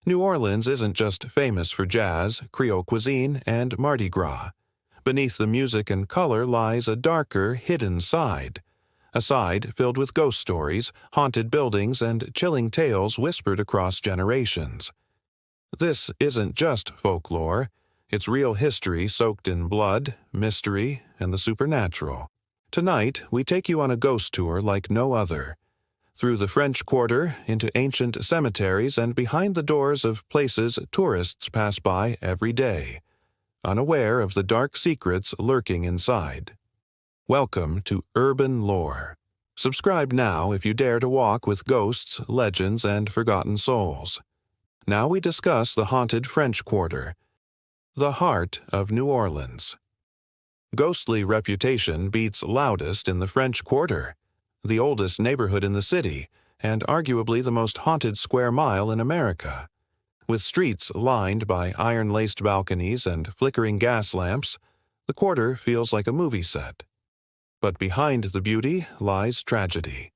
New Orleans isn't just famous for jazz, Creole cuisine, and Mardi Gras. Beneath the music and color lies a darker, hidden side. A side filled with ghost stories, haunted buildings, and chilling tales whispered across generations. This isn't just folklore. It's real history soaked in blood, mystery, and the supernatural. Tonight, we take you on a ghost tour like no other. Through the French Quarter, into ancient cemeteries, and behind the doors of places tourists pass by every day, unaware of the dark secrets lurking inside. Welcome to Urban Lore. Subscribe now if you dare to walk with ghosts, legends, and forgotten souls. Now we discuss the haunted French Quarter, the heart of New Orleans. Ghostly reputation beats loudest in the French Quarter, the oldest neighborhood in the city, and arguably the most haunted square mile in America. With streets lined by iron-laced balconies and flickering gas lamps, the quarter feels like a movie set. But behind the beauty lies tragedy.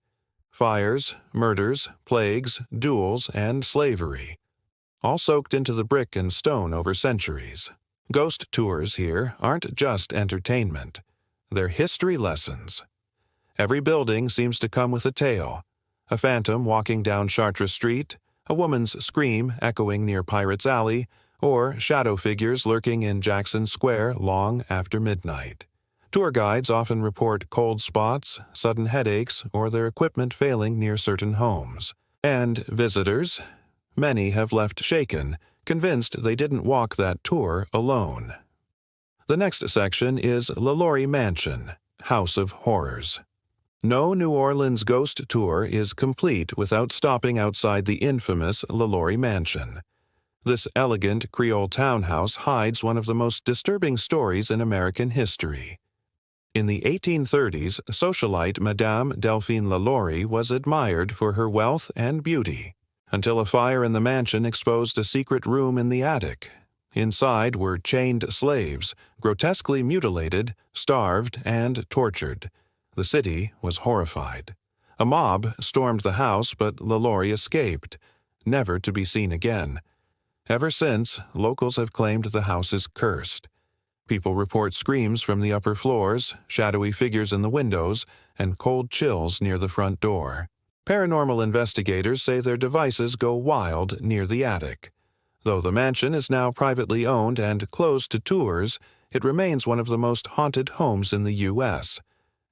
Fires, murders, plagues, duels, and slavery, all soaked into the brick and stone over centuries. Ghost tours here aren't just entertainment. They're history lessons. Every building seems to come with a tale. A phantom walking down Chartres Street, a woman's scream echoing near Pirates Alley, or shadow figures lurking in Jackson Square long after midnight. Tour guides often report cold spots, sudden headaches, or their equipment failing near certain homes. And visitors? Many have left shaken, convinced they didn't walk that tour alone. The next section is LaLaurie Mansion, House of Horrors. No New Orleans ghost tour is complete without stopping outside the infamous LaLaurie Mansion. This elegant Creole townhouse hides one of the most disturbing stories in American history. In the 1830s, socialite Madame Delphine LaLaurie was admired for her wealth and beauty, until a fire in the mansion exposed a secret room in the attic. Inside were chained slaves, grotesquely mutilated, starved, and tortured. The city was horrified. A mob stormed the house, but LaLaurie escaped, never to be seen again. Ever since, locals have claimed the house is cursed. People report screams from the upper floors, shadowy figures in the windows, and cold chills near the front door. Paranormal investigators say their devices go wild near the attic. Though the mansion is now privately owned and closed to tours, it remains one of the most haunted homes in the U.S.,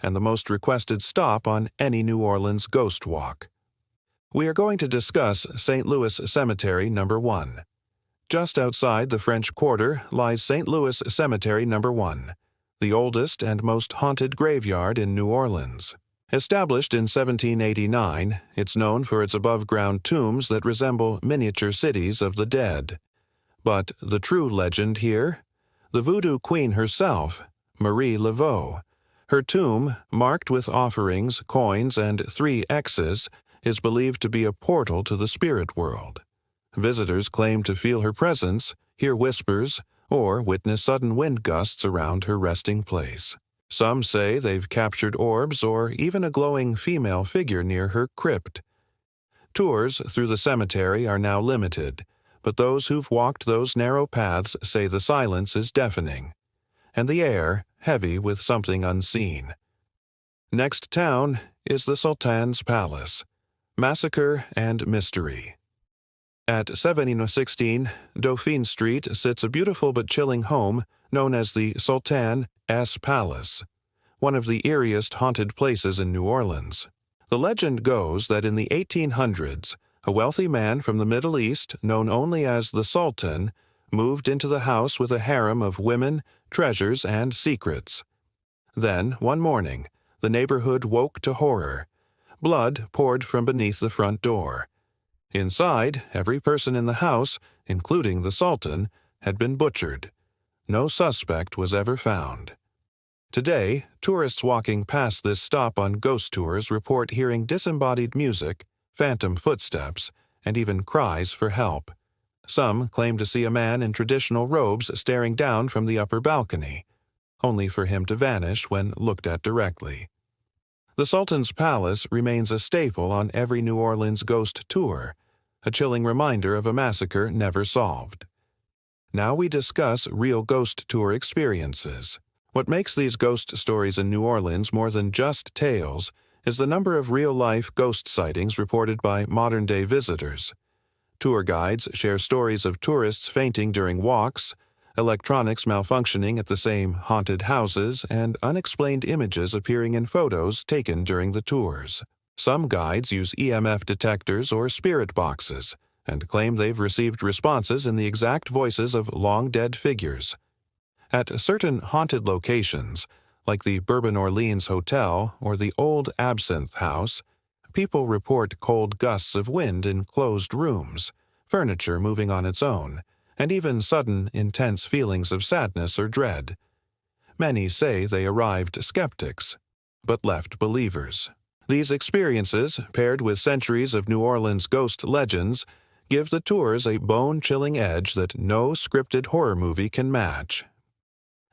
and the most requested stop on any New Orleans ghost walk. We are going to discuss St. Louis Cemetery No. 1. Just outside the French Quarter lies St. Louis Cemetery No. 1, the oldest and most haunted graveyard in New Orleans. Established in 1789, it's known for its above-ground tombs that resemble miniature cities of the dead. But the true legend here? The voodoo queen herself, Marie Laveau. Her tomb, marked with offerings, coins, and 3 X's, is believed to be a portal to the spirit world. Visitors claim to feel her presence, hear whispers, or witness sudden wind gusts around her resting place. Some say they've captured orbs or even a glowing female figure near her crypt. Tours through the cemetery are now limited, but those who've walked those narrow paths say the silence is deafening, and the air heavy with something unseen. Next town is the Sultan's Palace, massacre and mystery. At 1716 Dauphine Street sits a beautiful but chilling home known as the Sultan's Palace, one of the eeriest haunted places in New Orleans. The legend goes that in the 1800s, a wealthy man from the Middle East, known only as the Sultan, moved into the house with a harem of women, treasures, and secrets. Then, one morning, the neighborhood woke to horror. Blood poured from beneath the front door. Inside, every person in the house, including the Sultan, had been butchered. No suspect was ever found. Today, tourists walking past this stop on ghost tours report hearing disembodied music, phantom footsteps, and even cries for help. Some claim to see a man in traditional robes staring down from the upper balcony, only for him to vanish when looked at directly. The Sultan's Palace remains a staple on every New Orleans ghost tour, a chilling reminder of a massacre never solved. Now we discuss real ghost tour experiences. What makes these ghost stories in New Orleans more than just tales is the number of real-life ghost sightings reported by modern-day visitors. Tour guides share stories of tourists fainting during walks, electronics malfunctioning at the same haunted houses, and unexplained images appearing in photos taken during the tours. Some guides use EMF detectors or spirit boxes and claim they've received responses in the exact voices of long-dead figures. At certain haunted locations, like the Bourbon Orleans Hotel or the Old Absinthe House, people report cold gusts of wind in closed rooms, furniture moving on its own, and even sudden, intense feelings of sadness or dread. Many say they arrived skeptics, but left believers. These experiences, paired with centuries of New Orleans ghost legends, give the tours a bone-chilling edge that no scripted horror movie can match.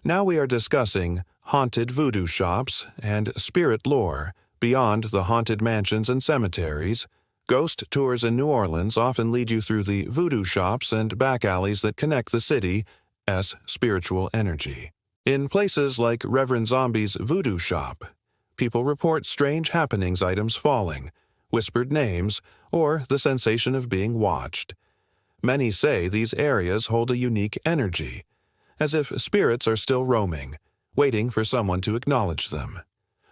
Now we are discussing haunted voodoo shops and spirit lore. Beyond the haunted mansions and cemeteries, ghost tours in New Orleans often lead you through the voodoo shops and back alleys that connect the city's spiritual energy. In places like Reverend Zombie's voodoo shop, people report strange happenings, items falling, whispered names, or the sensation of being watched. Many say these areas hold a unique energy, as if spirits are still roaming, waiting for someone to acknowledge them.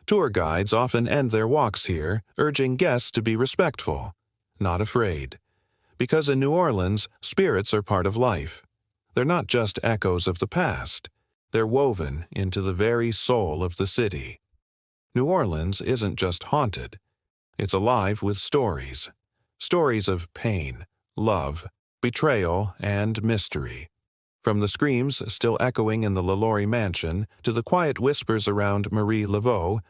Tour guides often end their walks here, urging guests to be respectful, not afraid. Because in New Orleans, spirits are part of life. They're not just echoes of the past. They're woven into the very soul of the city. New Orleans isn't just haunted. It's alive with stories. Stories of pain, love, betrayal, and mystery. From the screams still echoing in the LaLaurie Mansion to the quiet whispers around Marie Laveau's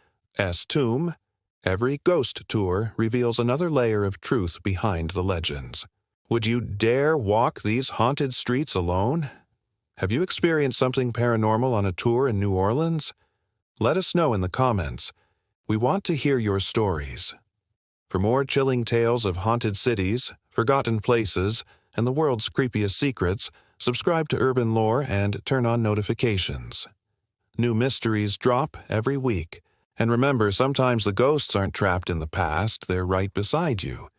tomb, every ghost tour reveals another layer of truth behind the legends. Would you dare walk these haunted streets alone? Have you experienced something paranormal on a tour in New Orleans? Let us know in the comments. We want to hear your stories. For more chilling tales of haunted cities, forgotten places, and the world's creepiest secrets, subscribe to Urban Lore and turn on notifications. New mysteries drop every week. And remember, sometimes the ghosts aren't trapped in the past, they're right beside you,